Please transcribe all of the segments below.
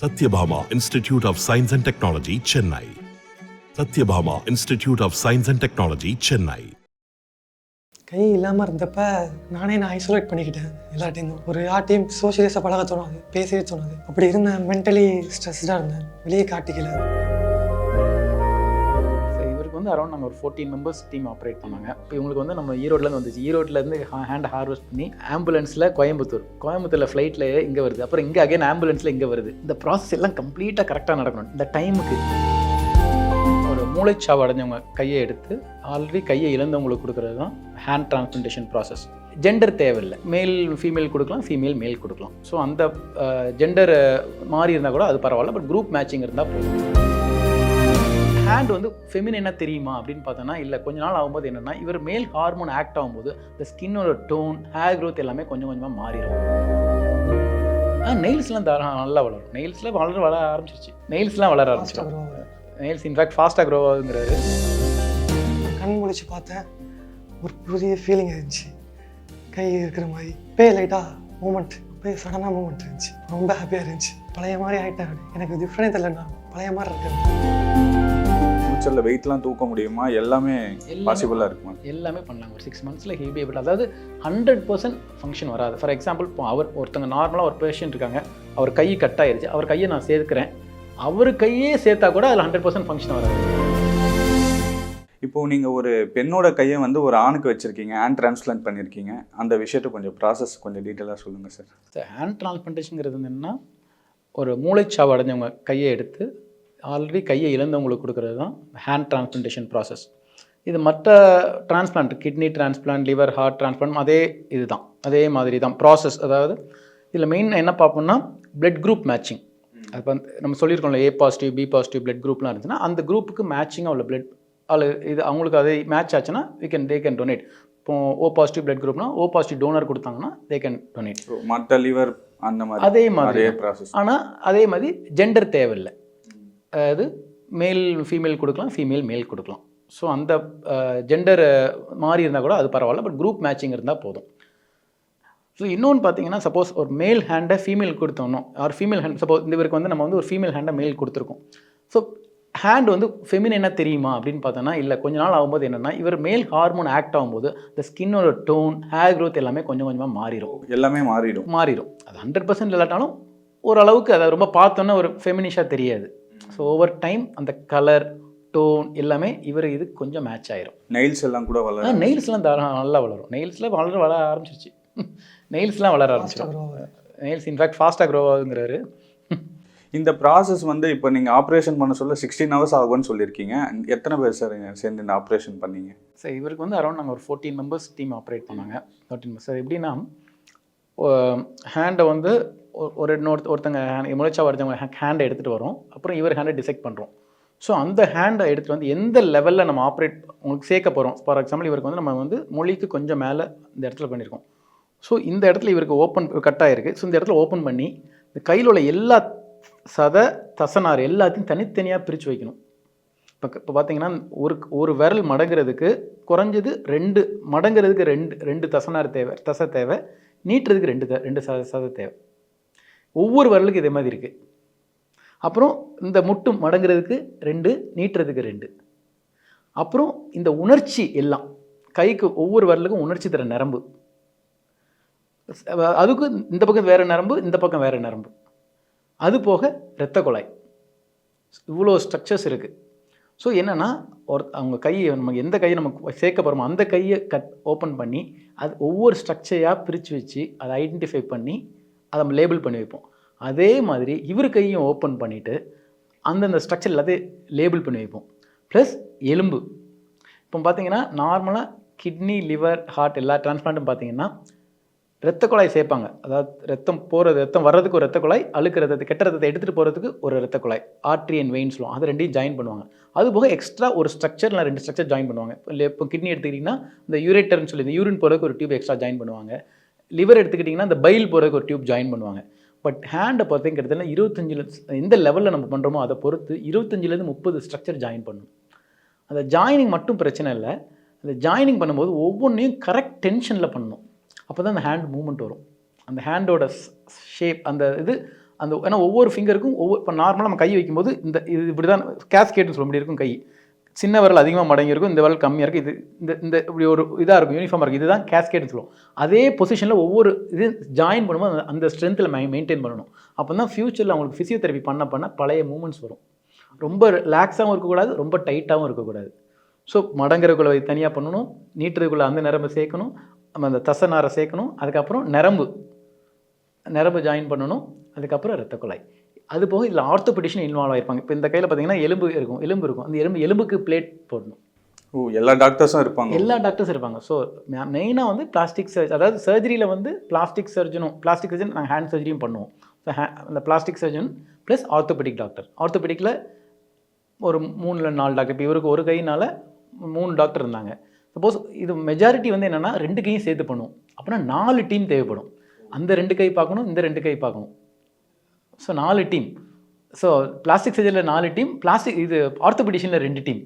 Satyabhama Institute of Science and Technology, Chennai. Satyabhama Institute of Science and Technology, Chennai. கை இல்லாமல் இருந்தப்ப நான் isolate பண்ணிக்கிட்டேன். எல்லாத்தையும் ஒரு யார்ட்டையும் சோஷியலைஸாக பழக தோணாது, பேசவே தோணாது. அப்படி இருந்தேன், மென்டலி ஸ்ட்ரெஸ்டாக இருந்தேன், வெளியே காட்டிக்கல. இவருக்கு வந்து அரௌண்ட் நாங்கள் ஒரு 14 மெம்பர்ஸ் டீம் ஆப்ரேட் பண்ணாங்க. இப்போ இவங்களுக்கு வந்து நம்ம ஈரோட்லேருந்து வந்துச்சு. ஈரோட்லேருந்து ஹேண்ட் ஹார்வெஸ்ட் பண்ணி ஆம்புலன்ஸில் கோயம்புத்தூரில் ஃப்ளைட்டில் இங்கே வருது. அப்புறம் இங்கே அகைன் ஆம்புலன்ஸில் இங்கே வருது. இந்த ப்ராசஸ் எல்லாம் கம்ப்ளீட்டாக கரெக்டாக நடக்கணும். இந்த டைமுக்கு ஒரு மூளைச்சாவு அடைஞ்சவங்க கையை எடுத்து ஆல்ரெடி கையை இழந்தவங்களுக்கு கொடுக்குறது தான் ஹேண்ட் டிரான்ஸ்பிளான்டேஷன் ப்ராசஸ். ஜெண்டர் தேவையில்லை, மேல் ஃபீமேல் கொடுக்கலாம், ஃபீமேல் மேல் கொடுக்கலாம். ஸோ அந்த ஜெண்டர் மாறி இருந்தால் கூட அது பரவாயில்ல, பட் குரூப் மேட்சிங் இருந்தால் போதும். ஹேண்ட் வந்து ஃபெமினா தெரியுமா அப்படின்னு பார்த்தோன்னா இல்லை. கொஞ்ச நாள் ஆகும்போது என்னென்னா, இவர் மேல் ஹார்மோன் ஆக்ட் ஆகும்போது இந்த ஸ்கின்னோட டோன், ஹேர் க்ரோத் எல்லாமே கொஞ்சம் கொஞ்சமாக மாறிடும். நெயில்ஸ்லாம் நல்லா வளரும். நெயில்ஸ்லாம் வளர ஆரம்பிச்சிருச்சு. நெயில்ஸ்லாம் வளர ஆரம்பிச்சிடும். நெயில்ஸ் இன்ஃபேக்ட் ஃபாஸ்ட்டாக க்ரோ ஆகுங்கிறாரு. கண் முடிச்சு பார்த்தேன், ஒரு புதிய ஃபீலிங் இருந்துச்சு. கை இருக்கிற மாதிரி லைட்டாக மூமெண்ட், சடனாக மூமெண்ட் இருந்துச்சு. ரொம்ப ஹாப்பியாக இருந்துச்சு. பழைய மாதிரி ஆகிட்டேன். எனக்கு டிஃப்ரெண்ட் இல்லைண்ணா, பழைய மாதிரி இருக்கேன். ஃபியூச்சரில் வெயிட்லாம் தூக்க முடியுமா? எல்லாமே பாசிபிளாக இருக்குமா? எல்லாமே பண்ணலாம். ஒரு 6 மந்த்ஸில் ஹெவி ஏபிள், அதாவது 100% ஃபங்க்ஷன் வராது. ஃபார் எக்ஸாம்பிள், இப்போ ஒருத்தங்க நார்மலாக ஒரு பேஷண்ட் இருக்காங்க, அவர் கை கட் ஆயிடுச்சு, அவர் கையை நான் சேர்க்கிறேன், அவர் கையே சேர்த்தா கூட அதில் 100% ஃபங்க்ஷன் வராது. இப்போது நீங்கள் ஒரு பெண்ணோட கையை வந்து ஒரு ஆணுக்கு வச்சுருக்கீங்க, ஹேண்ட் டிரான்ஸ்பிளான்ட் பண்ணியிருக்கீங்க. அந்த விஷயத்தை கொஞ்சம் ப்ராசஸ் கொஞ்சம் டீட்டெயிலாக சொல்லுங்கள் சார். சார், ஹேண்ட் டிரான்ஸ்பிளான்டேஷன்ங்கிறது என்னென்னா, ஒரு மூளைச்சாவு அடைஞ்சவங்க கையை எடுத்து ஆல்ரெடி கையை இழந்தவங்களுக்கு கொடுக்குறது தான் ஹேண்ட் டிரான்ஸ்பிளான்டேஷன் ப்ராசஸ். இது மற்ற transplant, kidney transplant, liver, heart transplant அதே மாதிரி தான் ப்ராசஸ். அதாவது இதில் மெயின் என்ன பார்ப்போம்னா, பிளட் குரூப் மேட்சிங். அது வந்து நம்ம சொல்லியிருக்கோம்ல, A positive, B positive blood குரூப்லாம் இருந்துச்சுன்னா அந்த குரூப்புக்கு மேட்சிங்காக உள்ள பிளட் இது அவங்களுக்கு அதே மேட்ச் ஆச்சுன்னா தே கேன் டொனேட். இப்போ O பாசிட்டிவ் பிளட் குரூப்னா O பாசிட்டிவ் டோனர் கொடுத்தாங்கன்னா தே கேன் டொனேட். மற்ற லிவர் அந்த மாதிரி அதே மாதிரி ப்ராசஸ். ஆனால் அதே மாதிரி ஜெண்டர் தேவையில்லை. அதாவது மேல் ஃபீமேல் கொடுக்கலாம், ஃபீமேல் மேல் கொடுக்கலாம். ஸோ அந்த ஜெண்டர் மாறி இருந்தால் கூட அது பரவாயில்ல, பட் குரூப் மேட்சிங் இருந்தால் போதும். ஸோ இன்னொன்று பார்த்தீங்கன்னா, சப்போஸ் ஒரு மேல் ஹேண்டை ஃபீமேல் கொடுத்தோன்னோ, ஆர் ஃபீமேல் ஹேண்ட், சப்போஸ் இவருக்கு வந்து நம்ம வந்து ஒரு ஃபீமேல் ஹேண்டை மேல் கொடுத்துருக்கோம். ஸோ ஹேண்ட் வந்து ஃபெமினா தெரியுமா அப்படின்னு பார்த்தோன்னா இல்லை. கொஞ்ச நாள் ஆகும்போது என்னென்னா, இவர் மேல் ஹார்மோன் ஆக்ட் ஆகும்போது இந்த ஸ்கின்னோட டோன், ஹேர் க்ரோத் எல்லாமே கொஞ்சம் கொஞ்சமாக மாறிடும். எல்லாமே மாறிடும். அது 100% இல்லாட்டாலும் ஓரளவுக்கு அதை ரொம்ப பார்த்தோன்னா ஒரு ஃபெமினிஷாக தெரியாது. ஸோ ஓவர் டைம் அந்த கலர், டோன் எல்லாமே இது கொஞ்சம் மேட்ச் ஆயிரும். நெயில்ஸ் எல்லாம் கூட வளரும். நெயில்ஸ்லாம் நல்லா வளரும். நெயில்ஸ்லாம் வளர ஆரம்பிச்சிருச்சு. நெயில்ஸ்லாம் வளர ஆரம்பிச்சிடும். நெயில்ஸ் இன்ஃபேக்ட் ஃபாஸ்ட்டாக க்ரோ ஆகுங்கிறாரு. இந்த ப்ராசஸ் வந்து இப்போ நீங்கள் ஆப்ரேஷன் பண்ண சொல்ல 16 ஹவர்ஸ் ஆகும்னு சொல்லியிருக்கீங்க. எத்தனை பேர் சார் சேர்ந்து இந்த ஆப்ரேஷன் பண்ணீங்க? சார், இவருக்கு வந்து அரௌண்ட் நாங்கள் ஒரு 14 மெம்பர்ஸ் டீம் ஆப்ரேட் பண்ணாங்க. 13 மெம்பர்ஸ். சார், எப்படின்னா, ஹேண்டை வந்து ஒருத்தங்க முளைச்சா ஒருத்தவங்க ஹேண்டை எடுத்துகிட்டு வரோம். அப்புறம் இவர் ஹேண்டை டிசெக்ட் பண்ணுறோம். ஸோ அந்த ஹேண்டை எடுத்துகிட்டு வந்து எந்த லெவலில் நம்ம ஆப்ரேட் உங்களுக்கு சேர்க்க போகிறோம். ஃபார் எக்ஸாம்பிள், இவருக்கு வந்து நம்ம வந்து மொழிக்கு கொஞ்சம் மேலே இந்த இடத்துல பண்ணியிருக்கோம். ஸோ இந்த இடத்துல இவருக்கு ஓப்பன் கட் ஆகிருக்கு. ஸோ இந்த இடத்துல ஓப்பன் பண்ணி இந்த கையில் உள்ள எல்லா தசனார் எல்லாத்தையும் தனித்தனியாக பிரித்து வைக்கணும். இப்போ பார்த்தீங்கன்னா, ஒரு விரல் மடங்கிறதுக்கு குறைஞ்சது 2 மடங்கிறதுக்கு ரெண்டு தசனார் தசை தேவை, நீட்டுறதுக்கு 2 சதை தேவை. ஒவ்வொரு விரலுக்கு இதே மாதிரி இருக்குது. அப்புறம் இந்த முட்டு மடங்கிறதுக்கு 2, நீட்டுறதுக்கு 2. அப்புறம் இந்த உணர்ச்சி எல்லாம் கைக்கு ஒவ்வொரு விரலுக்கும் உணர்ச்சி தர நரம்பு, அதுக்கு இந்த பக்கம் வேறு நரம்பு, இந்த பக்கம் வேறு நரம்பு, அது போக இரத்த குழாய், இவ்வளோ ஸ்ட்ரக்சர்ஸ் இருக்குது. ஸோ என்னென்னா, அவங்க கையை நம்ம எந்த கையை நம்ம சேர்க்க போகிறோமோ அந்த கையை ஓப்பன் பண்ணி அது ஒவ்வொரு ஸ்ட்ரக்சரையாக பிரித்து வச்சு அதை ஐடென்டிஃபை பண்ணி அதை நம்ம லேபிள் பண்ணி வைப்போம். அதே மாதிரி இவர் கையும் ஓப்பன் பண்ணிவிட்டு அந்தந்த ஸ்ட்ரக்சர் எல்லாத்தையும் லேபிள் பண்ணி வைப்போம். ப்ளஸ் எலும்பு. இப்போ பார்த்தீங்கன்னா, நார்மலாக கிட்னி, லிவர், ஹார்ட் எல்லா டிரான்ஸ்பிளான்ட்டும் பார்த்தீங்கன்னா ரத்த குழாய் சேர்ப்பாங்க. அதாவது ரத்தம் வர்றதுக்கு ஒரு ரத்த குழாய், அழுக்கு ரத்தத்தை, கெட்ட ரத்தத்தை எடுத்துகிட்டு போகிறதுக்கு ஒரு ரத்த குழாய், ஆர்ட்ரி அண்ட் வெயின் சொல்லுவோம். அது ரெண்டையும் ஜாயின் பண்ணுவாங்க. அது போக எக்ஸ்ட்ரா ஒரு ஸ்ட்ரக்சர் இல்லை 2 ஸ்ட்ரக்சர் ஜாயின் பண்ணுவாங்க. இப்போ கிட்னி எடுத்துக்கிட்டிங்கன்னா இந்த யூரேட்டர்னு சொல்லி இந்த யூரின் போகிறதுக்கு ஒரு டியூப் எக்ஸ்ட்ரா ஜாயின் பண்ணுவாங்க. லிவர் எடுத்துக்கிட்டிங்கன்னா இந்த பைல் போகிறதுக்கு ஒரு டியூப் ஜாயின் பண்ணுவாங்க. பட் ஹேண்டை பார்த்தீங்க கிட்டத்தட்ட 25 எந்த லெவலில் நம்ம பண்ணுறோமோ அதை பொறுத்து 25லேருந்து 30 ஸ்ட்ரக்சர் ஜாயின் பண்ணணும். அந்த ஜாயினிங் மட்டும் பிரச்சனை இல்லை. அந்த ஜாயினிங் பண்ணும்போது ஒவ்வொன்றையும் கரெக்ட் டென்ஷனில் பண்ணணும். அப்போ தான் அந்த ஹேண்ட் மூமெண்ட் வரும். அந்த ஹேண்டோட ஷேப், அந்த அந்த ஏன்னா ஒவ்வொரு ஃபிங்கருக்கும் இப்போ நார்மலாக நம்ம கை வைக்கும்போது இது இப்படி தான் கேஸ்கேட்னு சொல்ல இப்படி இருக்கும் கை. சின்ன விரல் அதிகமாக மடங்கி இருக்கும், இந்த விரல் கம்மியாக இருக்குது. இந்த இப்படி ஒரு இதாக இருக்கும், யூனிஃபார்மாக இருக்குது. இதுதான் கேஸ்கேட்னு சொல்லுவோம். அதே பொசிஷனில் ஒவ்வொரு இது ஜாயின் பண்ணும்போது அந்த ஸ்ட்ரென்த்தில் மெயின்டைன் பண்ணணும். அப்போ தான் ஃப்யூச்சரில் அவங்களுக்கு ஃபிசியோதெரப்பி பண்ண பழைய மூமெண்ட்ஸ் வரும். ரொம்ப ரிலாக்ஸாகவும் இருக்கக்கூடாது, ரொம்ப டைட்டாகவும் இருக்கக்கூடாது. ஸோ மடங்குறதுக்குள்ளே தனியாக பண்ணணும், நீட்டுறதுக்குள்ளே அந்த நரம்பை சேர்க்கணும், நம்ம அந்த தசை நாரை சேர்க்கணும், அதுக்கப்புறம் நரம்பு ஜாயின் பண்ணணும், அதுக்கப்புறம் ரத்த குழாய். அது போக இதில் ஆர்த்தோபெடிஷன் இன்வால்வ் ஆகிருப்பாங்க. இப்போ இந்த கையில் பார்த்தீங்கன்னா எலும்பு இருக்கும். அந்த எலும்புக்கு பிளேட் போடணும். எல்லா டாக்டர்ஸும் இருப்பாங்க. ஸோ மெயினாக வந்து பிளாஸ்டிக் அதாவது சர்ஜரியில் வந்து பிளாஸ்டிக் சர்ஜன் நாங்கள் ஹேண்ட் சர்ஜரியும் பண்ணுவோம். ஸோ அந்த plastic surgeon plus orthopaedic doctor. ஆர்த்தோபெடிக்கில் ஒரு 3-4 டாக்டர். இப்போ இவருக்கு ஒரு கையினால் 3 டாக்டர் இருந்தாங்க. சப்போஸ் இது மெஜாரிட்டி வந்து என்னென்னா 2 கையும் சேர்த்து பண்ணுவோம். அப்படின்னா 4 டீம் தேவைப்படும். அந்த 2 கை பார்க்கணும், இந்த 2 கை பார்க்கணும். So 4 team. ஸோ பிளாஸ்டிக் சர்ஜரியில் 4 டீம், இது ஆர்த்தோபெடிஷனில் 2 டீம்,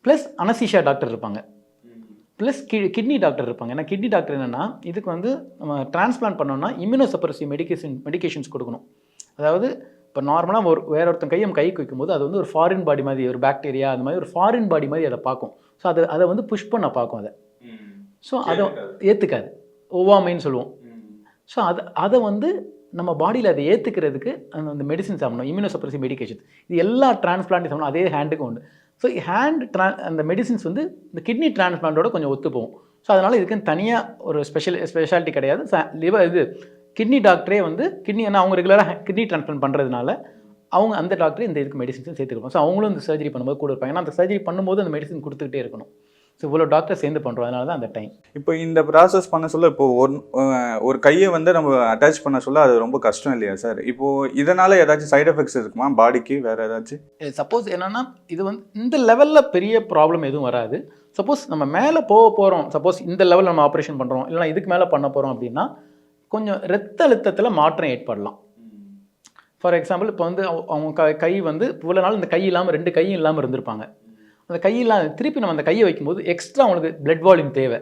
ப்ளஸ் அனஸ்தீசியா டாக்டர் இருப்பாங்க, ப்ளஸ் கிட்னி டாக்டர் இருப்பாங்க. ஏன்னா கிட்னி டாக்டர் என்னென்னா இதுக்கு வந்து நம்ம டிரான்ஸ்பிளான்ட் பண்ணோம்னா இம்யூனோசப்ரசிவ் மெடிகேஷன்ஸ் கொடுக்கணும். அதாவது இப்போ நார்மலாக வேற ஒருத்தன் கைக்கு வைக்கும்போது அது வந்து ஒரு ஃபாரின் பாடி மாதிரி, ஒரு பாக்டீரியா அந்த மாதிரி ஒரு ஃபாரின் பாடி மாதிரி அதை பார்க்கும். ஸோ அதை வந்து புஷ் பண்ண பார்க்கும் அதை. ஸோ அதை ஏற்றுக்காது, ஒவ்வாமைன்னு சொல்லுவோம். ஸோ அதை வந்து நம்ம பாடியில் அதை ஏற்றுக்கிறதுக்கு அந்த மெடிசின் சாப்பிடணும், இம்யூனோசப்ரசிவ் மெடிகேஷன். இது எல்லா டிரான்ஸ்பிளான்ட்டும் சாப்பிடணும், அதே ஹேண்டுக்கு உண்டு. ஸோ அந்த மெடிசின்ஸ் வந்து இந்த கிட்னி டிரான்ஸ்பிளான்ட்டோட கொஞ்சம் ஒத்து போகும். ஸோ அதனால் இதுக்குன்னு தனியாக ஒரு ஸ்பெஷாலிட்டி கிடையாது. கிட்னி டாக்டரே வந்து ஏன்னா அவங்க ரெகுலராக கிட்னி டிரான்ஸ்பிளான்ட் பண்ணுறதுனால அவங்க அந்த டாக்டரே இந்த இதுக்கு மெடிசின்ஸும் சேர்த்துக்கணும். ஸோ அவங்களும் இந்த சர்ஜரி பண்ணும்போது கூட இருப்பாங்க. ஏன்னா அந்த சர்ஜரி பண்ணும்போது அந்த மெடிசின் கொடுத்துக்கிட்டே இருக்கணும். ஸோ இவ்வளோ டாக்டர் சேர்ந்து பண்ணுறோம், அதனால தான் அந்த டைம். இப்போ இந்த ப்ராசஸ் பண்ண சொல்ல இப்போ ஒரு கையை வந்து நம்ம அட்டாச் பண்ண சொல்ல அது ரொம்ப கஷ்டம் இல்லையா சார்? இப்போது இதனால் ஏதாச்சும் சைடு எஃபெக்ட்ஸ் இருக்குமா பாடிக்கு வேறு ஏதாச்சும்? சப்போஸ் என்னென்னா இது வந்து இந்த லெவலில் பெரிய ப்ராப்ளம் எதுவும் வராது. சப்போஸ் நம்ம மேலே போகிறோம், சப்போஸ் இந்த லெவலில் நம்ம ஆப்ரேஷன் பண்ணுறோம், இல்லைனா இதுக்கு மேலே பண்ண போகிறோம் அப்படின்னா கொஞ்சம் இரத்த அழுத்தத்தில் மாற்றம் ஏற்படலாம். ஃபார் எக்ஸாம்பிள் இப்போ வந்து அவங்க கை வந்து இவ்வளோ நாள் இந்த கை இல்லாமல் 2 கையும் இல்லாமல் இருந்திருப்பாங்க. அந்த கையெல்லாம் திருப்பி நம்ம அந்த கையை வைக்கும்போது எக்ஸ்ட்ரா அவங்களுக்கு பிளட் வால்யூம் தேவை.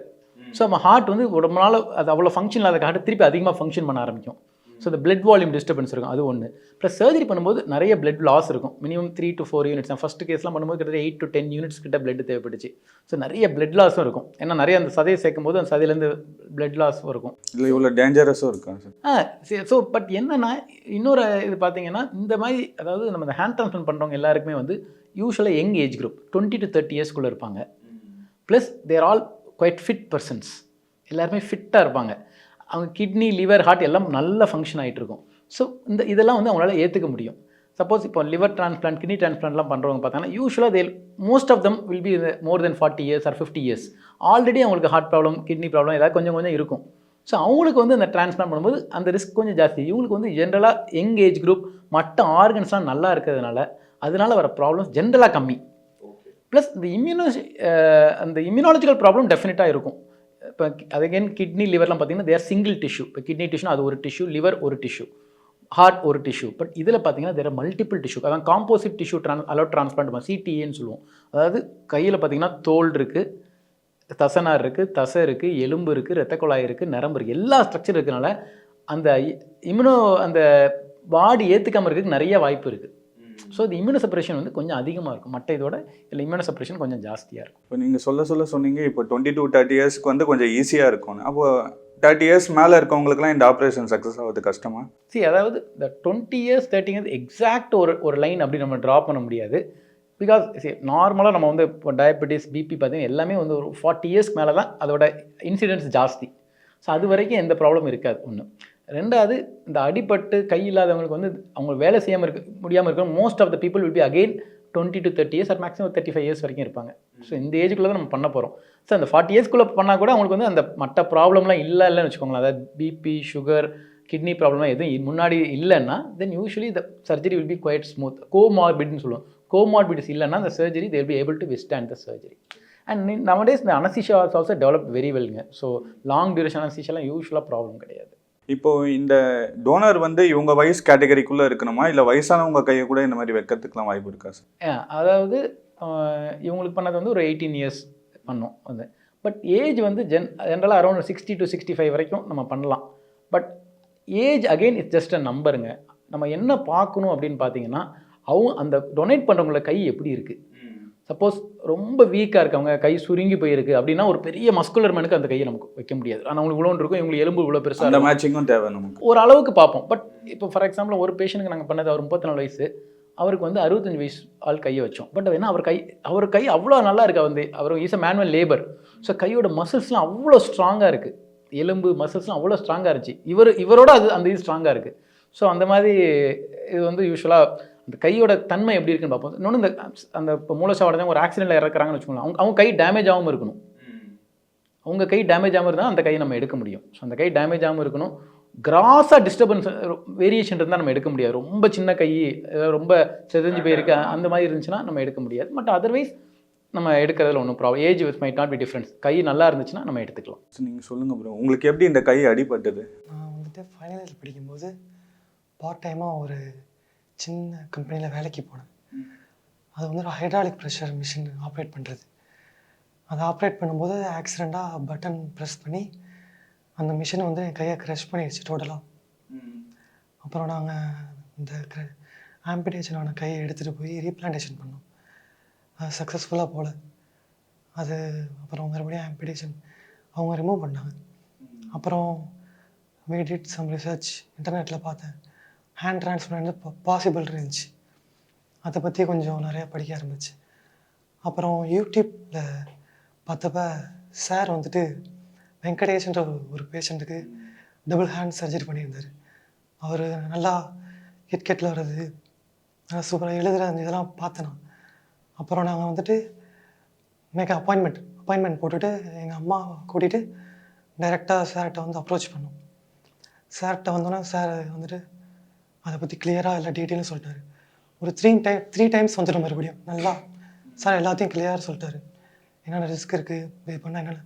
ஸோ நம்ம ஹார்ட் வந்து உடம்புனால அது அவ்வளோ ஃபங்க்ஷன் இல்லாத ஹார்ட் திருப்பி அதிகமாக ஃபங்க்ஷன் பண்ண ஆரம்பிக்கும். ஸோ இந்த பிளட் வால்யூம் டிஸ்டர்பன்ஸ் இருக்கும், அது ஒன்று. ப்ளஸ் சர்ஜரி பண்ணும்போது நிறைய பிளட் லாஸ் இருக்கும். Minimum 3 to 4 units. நான் ஃபஸ்ட்டு கேஸ்லாம் பண்ணும்போது கிட்டத்தட்ட 8 to 10 யூனிட்ஸ் கிட்ட பிளட் தேவைப்பட்டுச்சு. ஸோ நிறைய பிளட் லாஸும் இருக்கும். ஏன்னா நிறைய அந்த சதையை சேர்க்கும் போது அந்த சதையிலேருந்து பிளட் லாஸ் இருக்கும். இல்லை இவ்வளோ டேஞ்சரஸும் இருக்கும் சார். ஸோ பட் என்னென்னா இன்னொரு இது பார்த்தீங்கன்னா இந்த மாதிரி அதாவது நம்ம இந்த ஹேண்ட் ட்ரான்ஸ்பிளான்ட் பண்ணுறவங்க எல்லாருக்குமே வந்து யூஸ்வலாக யங் ஏஜ் குரூப் 20 to 30 இயர்ஸ்க்குள்ளே இருப்பாங்க. ப்ளஸ் தேர் ஆல் குவைட் ஃபிட் பர்சன்ஸ். எல்லாருமே ஃபிட்டாக இருப்பாங்க. அவங்க கிட்னி, லிவர், ஹார்ட் எல்லாம் நல்லா ஃபங்க்ஷன் ஆகிட்டு இருக்கும். ஸோ இதெல்லாம் வந்து அவங்களால ஏற்றுக்க முடியும். சப்போஸ் இப்போ லிவர் டிரான்ஸ்பிளான்ட், கிட்னி டிரான்ஸ்பிளான்ட்லாம் பண்ணுறவங்க பார்த்தாங்கன்னா யூஸ்வலாக most of them will be more than 40 years or 50 years. Already அவங்களுக்கு ஹார்ட் ப்ராப்ளம், கிட்னி ப்ராப்ளம் ஏதாவது கொஞ்சம் இருக்கும். ஸோ அவங்களுக்கு வந்து அந்த டிரான்ஸ்பிளான்ட் பண்ணும்போது அந்த ரிஸ்க் கொஞ்சம் ஜாஸ்தி. இவங்களுக்கு வந்து ஜென்ரலாக யங் ஏஜ் குரூப் மற்ற ஆர்கன்ஸ்லாம் நல்லா இருக்கிறதுனால அதனால வர ப்ராப்ளம்ஸ் ஜென்ரலாக கம்மி. ப்ளஸ் இந்த இம்யூனாலஜிக்கல் ப்ராப்ளம் டெஃபினட்டாக இருக்கும். இப்போ அகைன் கிட்னி, லிவர்லாம் பார்த்தீங்கன்னா தேர் சிங்கிள் டிஷ்யூ. இப்போ கிட்னி டிஷ்யூனா அது ஒரு டிஷ்யூ, லிவர் ஒரு டிஷ்யூ, ஹார்ட் ஒரு டிஷ்யூ. பட் இதில் பார்த்தீங்கன்னா தேர் மல்டிபிள் டிஷ்யூ. அதான் காம்போசிட் டிஷ்யூ டிரான்ஸ்பிளான்ட் CTA சொல்லுவோம். அதாவது கையில் பார்த்தீங்கன்னா தோல் இருக்குது, தசைநார் இருக்குது, தசை இருக்குது, எலும்பு இருக்குது, ரத்த குழாய் இருக்குது, நரம்பு இருக்குது, எல்லா ஸ்ட்ரக்சர் இருக்கிறனால அந்த அந்த பாடி ஏற்றுக்காமல் இருக்கிறதுக்கு நிறைய வாய்ப்பு இருக்குது. ஸோ இந்த இம்யூனோசப்ரேஷன் வந்து கொஞ்சம் அதிகமாக இருக்கும் மற்ற இதோட. இதில் இம்யூனோசப்ரேஷன் கொஞ்சம் ஜாஸ்தியாக இருக்கும். இப்போ நீங்கள் சொல்ல சொன்னீங்க இப்போ 20 to 30 இயர்ஸ்க்கு வந்து கொஞ்சம் ஈஸியாக இருக்கும். அப்போ 30 இயர்ஸ் மேலே இருக்கவங்களுக்குலாம் இந்த ஆப்ரேஷன் சக்ஸஸ் ஆகுது கஷ்டமா? அதாவது இந்த 20 years 30 years எக்ஸாக்ட் ஒரு லைன் அப்படி நம்ம ட்ரா பண்ண முடியாது. பிகாஸ் நார்மலாக நம்ம வந்து இப்போ டயபெட்டிஸ், பிபி பார்த்தீங்கன்னா எல்லாமே வந்து ஒரு 40 years மேலே தான் அதோட இன்சிடென்ட்ஸ் ஜாஸ்தி. ஸோ அது வரைக்கும் எந்த ப்ராப்ளம் இருக்காது ஒன்று. ரெண்டாவது இந்த அடிபட்டு கை இல்லாதவங்களுக்கு வந்து அவங்க வேலை செய்யாமல் முடியாமல் இருக்கும். Most of the people will be again 20 to 30 years or maximum 35 years வரைக்கும் இருப்பாங்க. ஸோ இந்த ஏஜுக்குள்ளே தான் நம்ம பண்ண போகிறோம். ஸோ அந்த 40 yearsக்குள்ளே பண்ணால் கூட அவங்களுக்கு வந்து அந்த மற்ற ப்ராப்ளம்லாம் இல்லைன்னு வச்சுக்கோங்களேன். அதாவது பிபி, சுகர், கிட்னி ப்ராப்ளம்லாம் எதுவும் முன்னாடி இல்லைன்னா then usually the surgery will be quite smooth. கோமார்பிட்னு சொல்லுவோம். கோமார்பிட்ஸ் இல்லைன்னா அந்த surgery they will be able to withstand the surgery. And nowadays இந்த அனஸ்தீசியா ஆல்சோ டெவலப் வெரி வெல்ங்க. ஸோ லாங் டியூரேஷன் அனஸ்தீசியாலாம் யூஸ்வலாக ப்ராப்ளம் கிடையாது. இப்போ இந்த டோனர் வந்து இவங்க வயசு கேட்டகரிக்குள்ளே இருக்கணுமா, இல்லை வயசானவங்க கையை கூட இந்த மாதிரி வைக்கிறதுக்குலாம் வாய்ப்பு இருக்கா சார்? அதாவது இவங்களுக்கு பண்ணது வந்து ஒரு 18 years பண்ணோம் வந்து. பட் ஏஜ் வந்து ஜென்ரலாக அரௌண்ட் 60 to 65 வரைக்கும் நம்ம பண்ணலாம். But age again it's just a நம்பருங்க. நம்ம என்ன பார்க்கணும் அப்படின்னு பார்த்தீங்கன்னா, அந்த டொனேட் பண்ணுறவங்கள கை எப்படி இருக்குது. சப்போஸ் ரொம்ப வீக்காக இருக்கவங்க, கை சுருங்கி போயிருக்கு அப்படின்னா, ஒரு பெரிய மஸ்குலர் மேனுக்கு அந்த கையை நமக்கு வைக்க முடியாது. ஆனால் அவங்களுக்கு இவ்வளோன்னு இருக்கும், இவங்களுக்கு எலும்பு இவ்வளோ பெருசாக அந்த இருக்கும். மேட்சிங்கும் தேவை நமக்கு. ஒரு அளவுக்கு பார்ப்போம். பட் இப்போ ஃபார் எக்ஸாம்பிள் ஒரு பேஷண்ட்டுக்கு நாங்கள் பண்ணது, அவர் 34 வயசு, அவருக்கு வந்து 65 வயசு ஆள் கையை வச்சோம். பட் என்ன அவர் கை அவ்வளோ நல்லா இருக்குது. அவர் is a manual labour. So கையோட மசில்ஸ்லாம் அவ்வளோ ஸ்ட்ராங்காக இருக்குது. எலும்பு மசில்ஸ்லாம் அவ்வளோ ஸ்ட்ராங்காக இருந்துச்சு. இவரோட அந்த இது ஸ்ட்ராங்காக இருக்குது. ஸோ அந்த மாதிரி இது வந்து யூஸ்வலாக அந்த கையோட தன்மை எப்படி இருக்குன்னு பார்ப்போம். இன்னொன்று அந்த இப்போ மூலச்சாவடைஞ்சவங்க ஒரு ஆக்சிடென்ட்டில் இறக்குறாங்கன்னு வச்சுக்கோங்களேன், அவங்க கை டேமேஜ் ஆகாமல் இருக்கணும். அவங்க கை டேமேஜ் ஆகாமல் இருந்தால் அந்த கையை நம்ம எடுக்க முடியும். ஸோ அந்த கை டேமேஜ் ஆகாமல் இருக்கணும். கிராஸாக டிஸ்டர்பன்ஸ் வேரியேஷன் இருந்தால் நம்ம எடுக்க முடியாது. ரொம்ப சின்ன கை, ரொம்ப செதஞ்சு போயிருக்கு, அந்த மாதிரி இருந்துச்சுன்னா நம்ம எடுக்க முடியாது. பட் அதர்வைஸ் நம்ம எடுக்கிறதுல ஒன்றும் problem. Age with might not be difference. கை நல்லா இருந்துச்சுன்னா நம்ம எடுத்துக்கலாம். நீங்கள் சொல்லுங்கள் ப்ரோ, உங்களுக்கு எப்படி இந்த கை அடிபட்டது? நான் வந்துட்டு ஃபைனல் இயர் படிக்கும்போது பார்ட் டைமாக ஒரு சின்ன கம்பெனியில் வேலைக்கு போனேன். அது வந்து ஒரு ஹைட்ராலிக் ப்ரெஷர் மிஷின் ஆப்ரேட் பண்ணுறது. அதை ஆப்ரேட் பண்ணும்போது ஆக்சிடெண்ட்டாக பட்டன் ப்ரெஸ் பண்ணி அந்த மிஷினை வந்து என் கையை க்ரஷ் பண்ணிடுச்சு டோட்டலாக. அப்புறம் நாங்கள் இந்த ஆம்பிடேஷனான கையை எடுத்துகிட்டு போய் ரீப்ளான்டேஷன் பண்ணோம். அது சக்ஸஸ்ஃபுல்லாக போகல. அது அப்புறம் மறுபடியும் ஆம்பிடேஷன் அவங்க ரிமூவ் பண்ணாங்க. அப்புறம் we did some research, இன்டர்நெட்டில் பார்த்தேன், ஹேண்ட் ட்ரான்ஸ்பிளான்ட் பாசிபிள் இருந்துச்சு. அதை பற்றி கொஞ்சம் நிறையா படிக்க ஆரம்பிச்சு. அப்புறம் யூடியூப்பில் பார்த்தப்ப சார் வந்துட்டு வெங்கடேஷ்ன்ற ஒரு பேஷண்ட்டுக்கு டபுள் ஹேண்ட் சர்ஜரி பண்ணியிருந்தார். அவர் நல்லா கிரிக்கெட்டில் வர்றது, நல்லா சூப்பராக எழுதுகிற அந்த இதெல்லாம் பார்த்தேன் நான். அப்புறம் நாங்கள் வந்துட்டு மேக் அப்பாயின்மெண்ட் போட்டுட்டு எங்கள் அம்மா கூட்டிகிட்டு டைரெக்டாக சார்கிட்ட வந்து அப்ரோச் பண்ணோம். சார்கிட்ட வந்தோன்னே சார் வந்துட்டு அதை பற்றி கிளியராக எல்லா டீட்டெயிலும் சொல்லிட்டாரு. ஒரு த்ரீ டைம்ஸ் வந்துட்டு மறுபடியும் நல்லா சார் எல்லாத்தையும் கிளியராக சொல்லிட்டாரு. என்னென்ன ரிஸ்க் இருக்குது, இது பண்ணால் என்னென்ன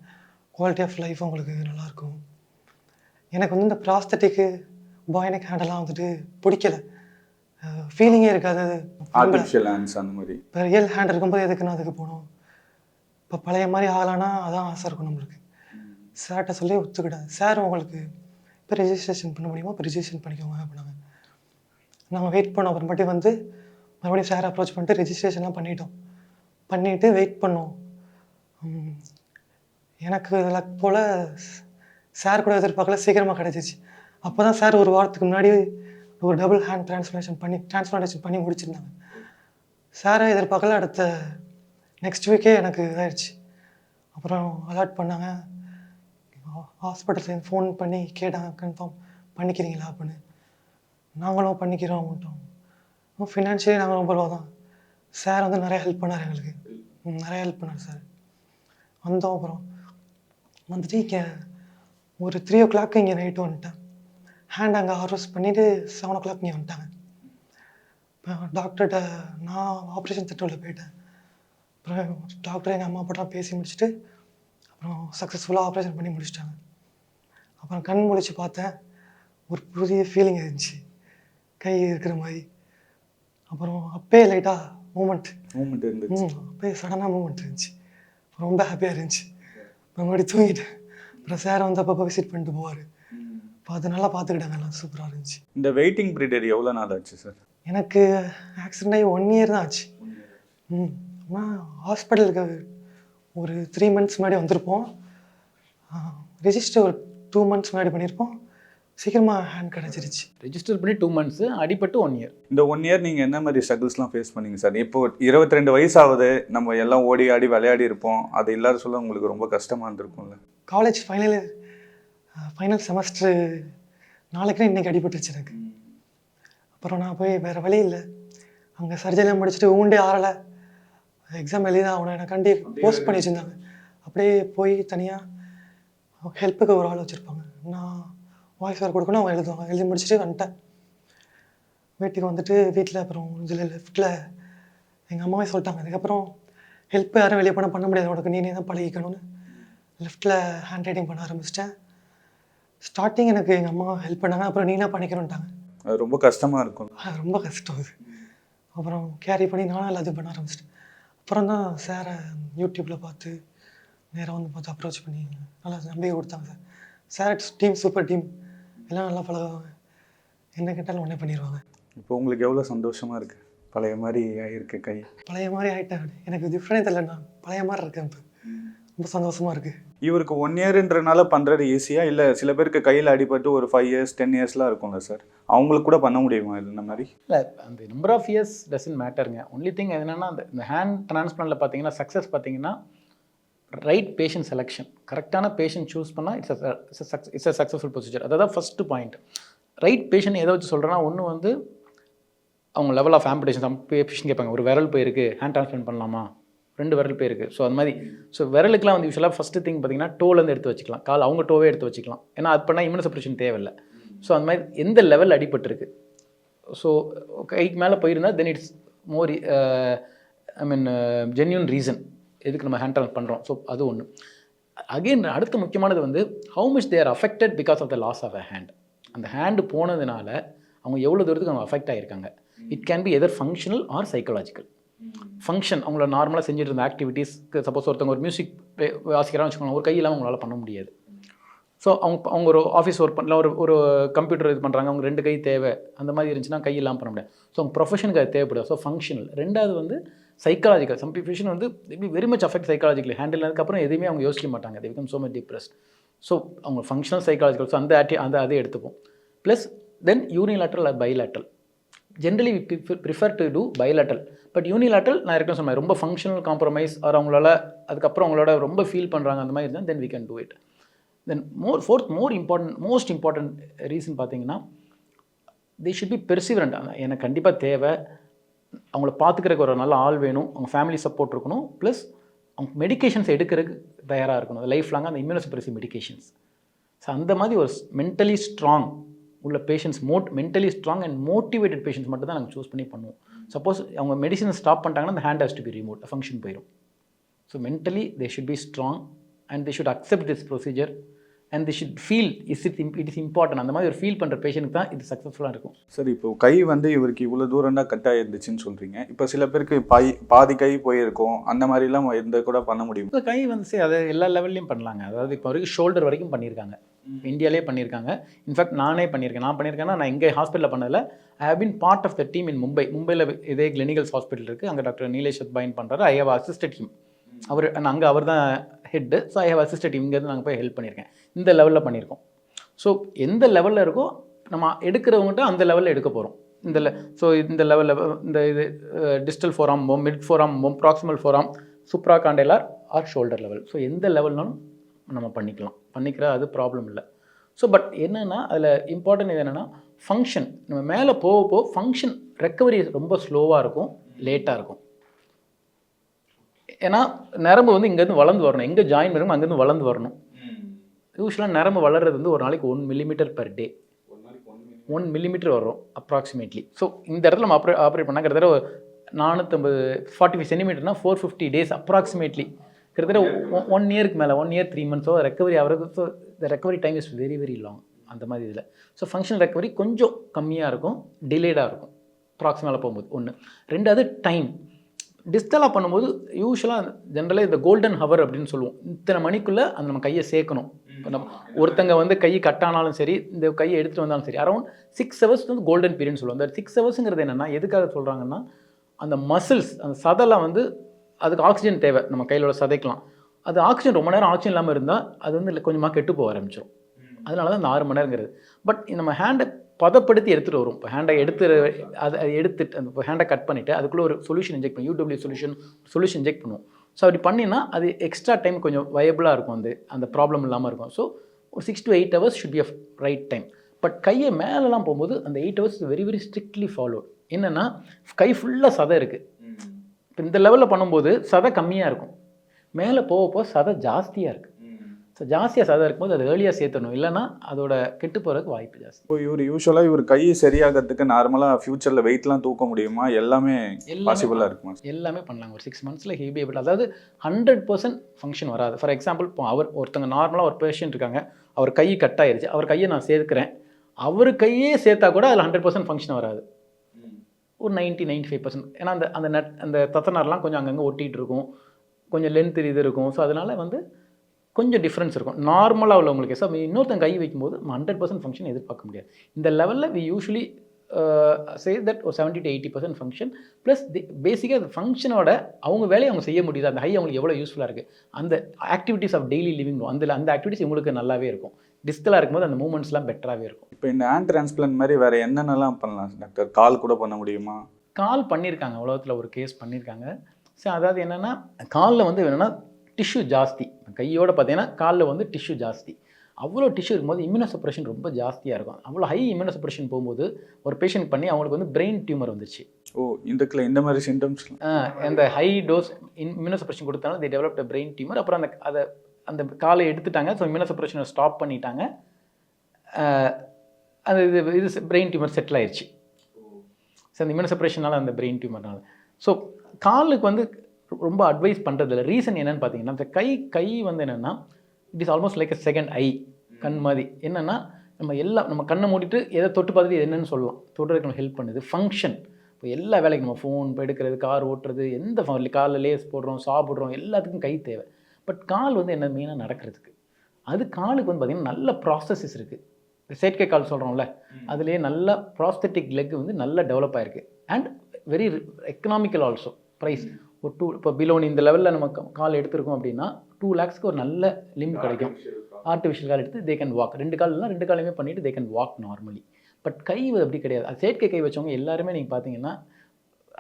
குவாலிட்டி ஆஃப் லைஃப் உங்களுக்கு நல்லாயிருக்கும். எனக்கு வந்து இந்த ப்ராஸ்தட்டிக்கு பாய்னிக் ஹேண்டெல்லாம் வந்துட்டு பிடிக்கல, ஃபீலிங்கே இருக்காது. ஆர்டிஃபிஷியல் ஹேண்ட்ஸ் அந்த மாதிரி. இப்போ ரியல் ஹேண்ட் இருக்கும்போது எதுக்குன்னு அதுக்கு போகணும். இப்போ பழைய மாதிரி ஆகலான்னா அதான் ஆசை இருக்கும் நம்மளுக்கு. சார்கிட்ட சொல்லி ஒத்துக்கிட்டேன். சார் உங்களுக்கு இப்போ ரெஜிஸ்ட்ரேஷன் பண்ண முடியுமா, இப்போ ரெஜிஸ்ட்ரேஷன் பண்ணிக்கோங்க அப்படின்னாங்க. நாங்கள் வெயிட் பண்ணோம். அப்புறமேட்டு வந்து மறுபடியும் சார் அப்ரோச் பண்ணிட்டு ரெஜிஸ்ட்ரேஷன்லாம் பண்ணிவிட்டு வெயிட் பண்ணோம். எனக்கு லக் போல் சார் கூட எதிர்பார்க்கல, சீக்கிரமாக கிடச்சிச்சு. அப்போ தான் சார் ஒரு வாரத்துக்கு முன்னாடி ஒரு டபுள் ஹேண்ட் டிரான்ஸ்பிளான்டேஷன் பண்ணி முடிச்சிருந்தாங்க. சாரை எதிர்பார்க்கல, அடுத்த நெக்ஸ்ட் வீக்கே எனக்கு இதாகிடுச்சு. அப்புறம் அலாட் பண்ணாங்க. ஹாஸ்பிட்டல்லேருந்து ஃபோன் பண்ணி கேட்டாங்க, கன்ஃபார்ம் பண்ணிக்கிறீங்களா அப்படின்னு. நாங்களும் பண்ணிக்கிறோம் மட்டும். ஃபினான்ஷியலி நாங்கள் ரொம்ப லோ தான். சார் வந்து நிறைய ஹெல்ப் பண்ணார், எங்களுக்கு நிறைய ஹெல்ப் பண்ணார் சார். வந்தோம். அப்புறம் வந்துட்டு இங்கே ஒரு 3 o'clock இங்கே நைட்டு வந்துட்டேன். ஹேண்ட் அங்கே ஹார்வெஸ்ட் பண்ணிவிட்டு 7 o'clock இங்கே வந்துட்டாங்க. இப்போ டாக்டர்கிட்ட நான் ஆப்ரேஷன் திட்டத்தில் போயிட்டேன். அப்புறம் டாக்டர் எங்கள் அம்மா அப்பாட்டெலாம் பேசி முடிச்சுட்டு அப்புறம் சக்ஸஸ்ஃபுல்லாக ஆப்ரேஷன் பண்ணி முடிச்சிட்டாங்க. அப்புறம் கண் முழிச்சு பார்த்தேன், ஒரு புதிய ஃபீலிங் இருந்துச்சு, கை இருக்கிற மாதிரி. அப்புறம் அப்பே லைட்டாக மூமெண்ட் இருந்துச்சு. அப்பே சடனாக மூமெண்ட் இருந்துச்சு. ரொம்ப ஹாப்பியாக இருந்துச்சு. மறுபடியும் தூங்கிட்டேன். அப்புறம் சார் வந்து அப்பப்போ விசிட் பண்ணிட்டு போவார். பார்த்து நல்லா பார்த்துக்கிட்டாங்க, எல்லாம் சூப்பராக இருந்துச்சு. இந்த வெயிட்டிங் பீரியட் எவ்வளோ நாள் ஆச்சு சார்? எனக்கு ஆக்சிடென்ட் ஆகி 1 year தான் ஆச்சு. ஆனால் ஹாஸ்பிட்டலுக்கு ஒரு 3 months முன்னாடி வந்திருப்போம். ரெஜிஸ்டர் ஒரு 2 months முன்னாடி பண்ணியிருப்போம். சீக்கிரமாக ஹேண்ட் கிடச்சிருச்சு. ரெஜிஸ்டர் பண்ணி 2 months, அடிபட்டு 1 year. இந்த 1 year நீங்கள் என்ன மாதிரி ஸ்ட்ரகிள்ஸ்லாம் ஃபேஸ் பண்ணீங்க சார்? இப்போ 22 வயசாகுது, நம்ம எல்லாம் ஓடி ஆடி விளையாடி இருப்போம், அது இல்லாத சொல்ல உங்களுக்கு ரொம்ப கஷ்டமாக இருந்திருக்கும்ல? காலேஜ் ஃபைனல் செமஸ்டர் நாளைக்குன்னு இன்றைக்கி அடிபட்டுருச்சு எனக்கு. அப்புறம் நான் போய் வேறு வழி இல்லை, அங்கே சர்ஜரிலாம் முடிச்சுட்டு ஊண்டே ஆறலை, எக்ஸாம் எழுதி அவனை எனக்காண்டி போஸ்ட் பண்ணி வச்சுருந்தாங்க. அப்படியே போய் தனியாக ஹெல்ப்புக்கு ஒரு ஆள் வச்சுருப்பாங்க. நான் வாய்ஸ் வேறு கொடுக்கணும், அவங்க எழுதுவாங்க. எழுதி முடிச்சுட்டு வந்துட்டேன். வீட்டுக்கு வந்துட்டு வீட்டில் அப்புறம் இதில் லெஃப்ட்டில் எங்கள் அம்மாவே சொல்லிட்டாங்க, அதுக்கப்புறம் ஹெல்ப் யாரும் வெளியே பண்ண முடியாது, உனக்கு நீனே தான் பழகிக்கணும்னு. லெஃப்ட்டில் ஹேண்ட் ரைட்டிங் பண்ண ஆரம்பிச்சிட்டேன். ஸ்டார்டிங் எனக்கு எங்கள் அம்மா ஹெல்ப் பண்ணாங்க, அப்புறம் நீனா பண்ணிக்கணுன்ட்டாங்க. அது ரொம்ப கஷ்டமாக இருக்கும். ரொம்ப கஷ்டம் அது. அப்புறம் கேரி பண்ணி நானும் எல்லாத்தையும் பண்ண ஆரம்பிச்சிட்டேன். அப்புறம் தான் சாரை யூடியூப்பில் பார்த்து நேராக வந்து பார்த்து அப்ரோச் பண்ணி நல்லா நம்பிக்கை கொடுத்தாங்க. சார் டீம் சூப்பர் டீம், எல்லாம் நல்லா பழகுவாங்க, என்ன கேட்டாலும் உடனே பண்ணிடுவாங்க. இப்போ உங்களுக்கு எவ்வளோ சந்தோஷமாக இருக்குது? பழைய மாதிரி ஆகிருக்கு கை. பழைய மாதிரி ஆகிட்டேன். எனக்கு டிஃப்ரெண்ட் தெரியல, நான் பழைய மாதிரி இருக்கேன் இப்போ. ரொம்ப சந்தோஷமாக இருக்குது. இவருக்கு 1 இயர்ன்றனால பண்ணுறது ஈஸியாக, இல்லை சில பேருக்கு கையில் அடிபட்டு ஒரு 5 இயர்ஸ் 10 இயர்ஸ்லாம் இருக்கும்ல சார், அவங்களுக்கு கூட பண்ண முடியுமா இது இந்த மாதிரி? இல்லை, அந்த நம்பர் ஆஃப் இயர்ஸ் டசன்ட் மேட்டருங்க. ஒன்லி திங் என்னென்னா இந்த ஹேண்ட் டிரான்ஸ்பிளான்ட்டில் பார்த்தீங்கன்னா சக்ஸஸ் பார்த்தீங்கன்னா ரைட் பேஷண்ட் செலெக்ஷன், கரெக்டான பேஷண்ட் சூஸ் பண்ணால் இட்ஸ் அ சக்ஸஸ்ஃபுல் ப்ரொசீஜர். அதான் ஃபஸ்ட்டு பாயிண்ட். ரைட் பேஷண்ட் எதை வச்சு சொல்கிறேன்னா, ஒன்று வந்து அவங்க லெவல் ஆஃப் ஆம்பிடேஷன். பேஷண்ட் கேட்பாங்க, ஒரு விரல் போயிருக்கு ஹேண்ட் டிரான்ஸ்பிளான்ட் பண்ணலாமா, 2 விரல் போயிருக்கு. ஸோ அந்த மாதிரி விரலுக்குலாம் வந்து யூஸ்வலாக ஃபஸ்ட்டு திங் பார்த்தீங்கன்னா டோலேருந்து எடுத்து வச்சுக்கலாம், கால் அவங்க டோவே எடுத்து வச்சுக்கலாம். ஏன்னா அது பண்ணால் இம்யூனோசப்ரஷன் தேவையில்லை. ஸோ அந்த மாதிரி எந்த லெவல் அடிபட்டுருக்கு, ஸோ கைக்கு மேலே போயிருந்தால் then it's more genuine reason எதுக்கு நம்ம ஹேண்ட் ட்ரான்ஸ்ஃபர் பண்ணுறோம். ஸோ அது ஒன்று. அகெயின் அடுத்த முக்கியமானது வந்து how much they are affected because of the loss of a hand. அந்த ஹேண்டு போனதுனால அவங்க எவ்வளோ தூரத்துக்கு அவங்க அஃபெக்ட் ஆகியிருக்காங்க. It can be either functional or psychological. Function அவங்கள நார்மலாக செஞ்சுட்டு இருந்த ஆக்டிவிட்டீஸ்க்கு சப்போஸ் ஒருத்தவங்க ஒரு மியூசிக் வாசிக்கிறான்னு வச்சுக்கோங்க, ஒரு கை இல்லாமல் அவங்களால பண்ண முடியாது. ஸோ அவங்க ஒரு ஆஃபீஸ் ஒர்க் பண்ணல, ஒரு கம்ப்யூட்டர் இது பண்ணுறாங்க, அவங்க 2 கை தேவை, அந்த மாதிரி இருந்துச்சுன்னா கை இல்லாமல் பண்ண முடியாது. ஸோ அவங்க ப்ரொஃபஷனுக்கு அது தேவைப்படுது. So functional. ரெண்டாவது வந்து சைக்காலஜிக்கல். சம் பேஷன் வந்து very much affect psychologically. Handle அதுக்கப்புறம் எதுவுமே அவங்க யோசிக்க மாட்டாங்க, they become so much depressed. So அவங்க ஃபங்க்ஷனல் சைக்காலஜிக்கல். ஸோ அதை எடுத்துப்போம். Plus then unilateral or bilateral. Generally we prefer to do bilateral. But unilateral நான் ஏற்கனவே சொன்னேன், ரொம்ப ஃபங்க்ஷனல் காம்ப்ரமைஸ் ஆர் அவங்களால அதுக்கப்புறம் அவங்களோட ரொம்ப ஃபீல் பண்ணுறாங்க அந்த மாதிரி இருந்தால் then we can do it. Then most important reason பார்த்தீங்கன்னா தே ஷுட் பி பெர்சிவரண்ட். எனக்கு கண்டிப்பாக தேவை, அவங்கள பார்த்துக்கிறதுக்கு ஒரு நல்ல ஆள் வேணும், அவங்க ஃபேமிலி சப்போர்ட் இருக்கணும், ப்ளஸ் அவங்க மெடிக்கேஷன்ஸ் எடுக்கிறதுக்கு தயாராக இருக்கணும், லைஃப் லாங்காக அந்த இம்யூனோசப்ரெசிவ் மெடிக்கேஷன்ஸ். ஸோ அந்த மாதிரி ஒரு மென்டலி ஸ்ட்ராங் உள்ள patients, mentally strong and motivated patients மட்டும் தான் நாங்கள் சூஸ் பண்ணி பண்ணுவோம். சப்போஸ் அவங்க மெடிசன் ஸ்டாப் பண்ணிட்டாங்கன்னா அந்த hand has to be remove, function போயிடும். So mentally they should be strong and they should accept this procedure and they should feel it is important. அந்த மாதிரி ஒரு ஃபீல் பண்ணுற பேஷண்ட்டுக்கு தான் இது சக்ஸஸ்ஃபுல்லாக இருக்கும். சார், இப்போ கை வந்து இவருக்கு இவ்வளோ தூரம் தான் கட்டாக இருந்துச்சுன்னு சொல்கிறீங்க. இப்போ சில பேருக்கு பாதி கை போயிருக்கும், அந்த மாதிரிலாம் எந்த கூட பண்ண முடியும்? இப்போ கை வந்து அதை எல்லா லெவல்லையும் பண்ணலாங்க. அதாவது இப்போ வரைக்கும் ஷோல்டர் வரைக்கும் பண்ணியிருக்காங்க, இந்தியாவிலே பண்ணியிருக்காங்க. இன்ஃபேக்ட் நான் பண்ணியிருக்கேன்னா நான் எங்கள் ஹாஸ்பிட்டலில் பண்ணதில் I have been part of the team in மும்பையில் இதே கிளினிக்கல்ஸ் ஹாஸ்பிட்டல் இருக்குது, அங்கே டாக்டர் நீலேஷ் அத்பாயின் பண்ணுறாரு. I have assisted him. அவர் தான் head. So I have assisted him. இங்கேருந்து நாங்கள் போய் ஹெல்ப் பண்ணியிருக்கேன். இந்த லெவலில் பண்ணியிருக்கோம். ஸோ எந்த லெவலில் இருக்கோ நம்ம எடுக்கிறவங்ககிட்ட அந்த லெவலில் எடுக்க போகிறோம். இந்த லெவலில் இந்த இது distal forearm, mid forearm, proximal forearm, supra condylar or shoulder level. So எந்த லெவல்னாலும் நம்ம பண்ணிக்கிற அது ப்ராப்ளம் இல்லை. ஸோ பட் என்னென்னா அதில் இம்பார்ட்டன்ட் இது என்னென்னா ஃபங்க்ஷன். நம்ம மேலே போக ஃபங்க்ஷன் ரெக்கவரி ரொம்ப ஸ்லோவாக இருக்கும், லேட்டாக இருக்கும். ஏன்னா நரம்பு வந்து இங்கேருந்து வளர்ந்து வரணும், எங்கே ஜாயின் பண்ணுமோ அங்கேருந்து வளர்ந்து வரணும். யூஸ்வலாக நரம்பு வளர்கிறது வந்து ஒரு நாளைக்கு 1 millimeter per day, 1 millimeter வரும் அப்ராக்சிமேட்லி. ஸோ இந்த இடத்துல நம்ம ஆப்ரேட் பண்ணால் கிட்டத்தட்ட 45 centimeterனா 450 days அப்ராக்சிமேட்லி, கிட்டத்தட்ட 1 yearக்கு மேலே, 1 year 3 months ரெக்கவரி ஆகிறது. So the recovery time is very very long அந்த மாதிரி இதில். ஸோ ஃபங்க்ஷனல் ரெக்கவரி கொஞ்சம் கம்மியாக இருக்கும், டிலேடாக இருக்கும் ப்ராக்சிமலாக போகும்போது. ஒன்று. ரெண்டாவது டைம். டிஸ்டலாக பண்ணும்போது யூஸ்வலாக ஜென்ரலாக இந்த கோல்டன் ஹவர் அப்படின்னு சொல்லுவோம். இத்தனை மணிக்குள்ளே அந்த நம்ம கையை சேர்க்கணும். இப்போ நம்ம ஒருத்தங்க வந்து கை கட்டானாலும் சரி, இந்த கையை எடுத்துகிட்டு வந்தாலும் சரி, அரௌண்ட் 6 hours வந்து கோல்டன் பீரியட்னு சொல்லுவோம். அந்த 6 hoursங்கிறது என்னென்னா எதுக்காக சொல்கிறாங்கன்னா, அந்த மசில்ஸ், அந்த சதைலாம் வந்து அதுக்கு ஆக்சிஜன் தேவை, நம்ம கையிலோட சதைக்கலாம். அது ஆக்சிஜன் ரொம்ப நேரம் ஆக்சிஜன் இல்லாமல் இருந்தால் அது வந்து கொஞ்சமாக கெட்டு போக ஆரம்பிச்சிடும். அதனால தான் அந்த 6 மணி நேரங்கிறது. பட் நம்ம ஹேண்டை பதப்படுத்தி எடுத்துகிட்டு வரும். இப்போ ஹேண்டை எடுத்துட்டு அந்த ஹேண்டை கட் பண்ணிவிட்டு அதுக்குள்ளே ஒரு சொல்யூஷன் இன்ஜெக்ட் பண்ணுவோம், UW சொல்யூஷன் இன்ஜெக்ட் பண்ணுவோம். ஸோ அப்படி பண்ணினா அது எக்ஸ்ட்ரா டைம் கொஞ்சம் வயபிளாக இருக்கும், அந்த ப்ராப்ளம் இல்லாமல் இருக்கும். ஸோ ஒரு 6 to 8 hours should be a right time. But கையை மேலெலாம் போகும்போது அந்த 8 hours very very strictly followed. என்னென்னா கை ஃபுல்லாக சதை இருக்குது. இப்போ இந்த லெவலில் பண்ணும்போது சதை கம்மியாக இருக்கும், மேலே போக சதை ஜாஸ்தியாக இருக்குது. ஸோ ஜாஸ்தியாக சதை இருக்கும்போது அது ஏர்லியாக சேர்த்தணும், இல்லைன்னா அதோட கெட்டு போகிறதுக்கு வாய்ப்பு ஜாஸ்தி. இப்போ யூஸ்வலாக இவர் கை சரியாகிறதுக்கு நார்மலாக ஃப்யூச்சரில் வெயிட்லாம் தூக்க முடியுமா? எல்லாமே பாசிபிளாக இருக்குமா? எல்லாமே பண்ணலாங்க. ஒரு 6 months ஹெவி ஏபிள். அதாவது 100% ஃபங்க்ஷன் வராது. ஃபார் எக்ஸாம்பிள், இப்போ ஒருத்தங்க நார்மலாக ஒரு பேஷண்ட் இருக்காங்க, அவர் கை கட் ஆயிடுச்சு, அவர் கையை நான் சேர்க்கிறேன், அவர் கையே சேர்த்தா கூட அதில் 100% ஃபங்க்ஷன் வராது. ஒரு 90-95%. ஏன்னா அந்த தத்தனார்லாம் கொஞ்சம் அங்கங்கே ஒட்டிகிட்டு இருக்கும், கொஞ்சம் லென்த் இது இருக்கும். ஸோ அதனால் வந்து கொஞ்சம் டிஃப்ரென்ஸ் இருக்கும். நார்மலாக உள்ளவங்களுக்கு சார் இன்னொருத்தங்க கை வைக்கும்போது 100% ஃபங்க்ஷன் எதிர்பார்க்க முடியாது. இந்த லெவலில் வி யூஸ்வலி சே தட் ஒரு 70 to 80% ஃபங்க்ஷன் ப்ளஸ் பேசிக்காக அந்த ஃபங்க்ஷனோட அவங்க வேலையை அவங்க செய்ய முடியுது. அந்த ஹை அவங்களுக்கு எவ்வளோ யூஸ்ஃபுல்லாக இருக்குது. அந்த ஆக்டிவிட்டீஸ் ஆஃப் டெய்லி லிவிங் அந்த ஆக்டிவிட்டிஸ் இவங்களுக்கு நல்லாவே இருக்கும். டிஸ்டலாக இருக்கும்போது அந்த மூமெண்ட்ஸ்லாம் பெட்டராகவே இருக்கும். இப்போ இந்த ஹேண்ட் டிரான்ஸ்பிளான்ட் மாதிரி வேறு என்னென்னலாம் பண்ணலாம் டாக்டர்? கால் கூட பண்ண முடியுமா? கால் பண்ணியிருக்காங்க, உலகத்தில் ஒரு கேஸ் பண்ணியிருக்காங்க. ஸோ அதாவது என்னென்னா காலில் வந்து என்னென்னா டிஷ்யூ ஜாஸ்தி. கையோடு பார்த்தீங்கன்னா காலில் வந்து டிஷ்யூ ஜாஸ்தி. அவ்வளோ டிஷ்யூ இருக்கும்போது இம்யூனோசப்ரஷன் ரொம்ப ஜாஸ்தியாக இருக்கும். அவ்வளோ ஹை இம்யூனோசப்ரஷன் போகும்போது ஒரு பேஷண்ட் பண்ணி அவங்களுக்கு வந்து பிரெயின் டியூமர் வந்துச்சு. ஓ, இந்த மாதிரி சிம்டம்ஸ் அந்த ஹை டோஸ் இம்யூனோசப்ரஷன் கொடுத்தாலும் they developed a brain tumor. அப்புறம் அந்த காலை எடுத்துட்டாங்க. ஸோ இம்யூனோசப்ரஷனை ஸ்டாப் பண்ணிட்டாங்க. அது இது பிரெயின் டியூமர் செட்டில் ஆயிடுச்சு. ஸோ அந்த இம்யூனோசப்ரஷனால் அந்த பிரெயின் டியூமர்னால. ஸோ காலுக்கு வந்து ரொம்ப அட்வைஸ் பண்ணுறதில்ல. ரீசன் என்னென்னு பார்த்தீங்கன்னா அந்த கை வந்து என்னென்னா it is almost like a second I, கண் மாதிரி. என்னென்னா நம்ம கண்ணை மூடிட்டு எதை தொட்டு பார்த்துட்டு என்னென்னு சொல்லலாம். தொடுறதுக்கு நம்ம ஹெல்ப் பண்ணுது. ஃபங்க்ஷன் இப்போ எல்லா வேலைக்கும் நம்ம ஃபோன் இப்போ எடுக்கிறது, கார் ஓட்டுறது, எந்த காலில் லேஸ் போடுறோம், சாப்பிட்றோம், எல்லாத்துக்கும் கை தேவை. பட் கால் வந்து என்ன மெயினாக நடக்கிறதுக்கு அது காலுக்கு வந்து பார்த்திங்கன்னா நல்ல ப்ராசஸஸ் இருக்குது. செயற்கை கால் சொல்கிறோம்ல, அதுலேயே நல்ல ப்ராஸ்தட்டிக் லெக் வந்து நல்லா டெவலப் ஆகிருக்கு. And very economical also price. ஒரு இப்போ பிலோன் இந்த லெவலில் நம்ம கால் எடுத்துருக்கோம் அப்படின்னா 2 lakhsக்கு ஒரு நல்ல லிம் கிடைக்கும். ஆர்டிஃபிஷியல் கால் எடுத்து தே கேன் வாக். 2 கால்லாம் 2 காலையுமே பண்ணிவிட்டு they can walk normally. But கை அப்படி கிடையாது. அது செயற்கை கை வச்சவங்க எல்லாருமே நீங்கள் பார்த்தீங்கன்னா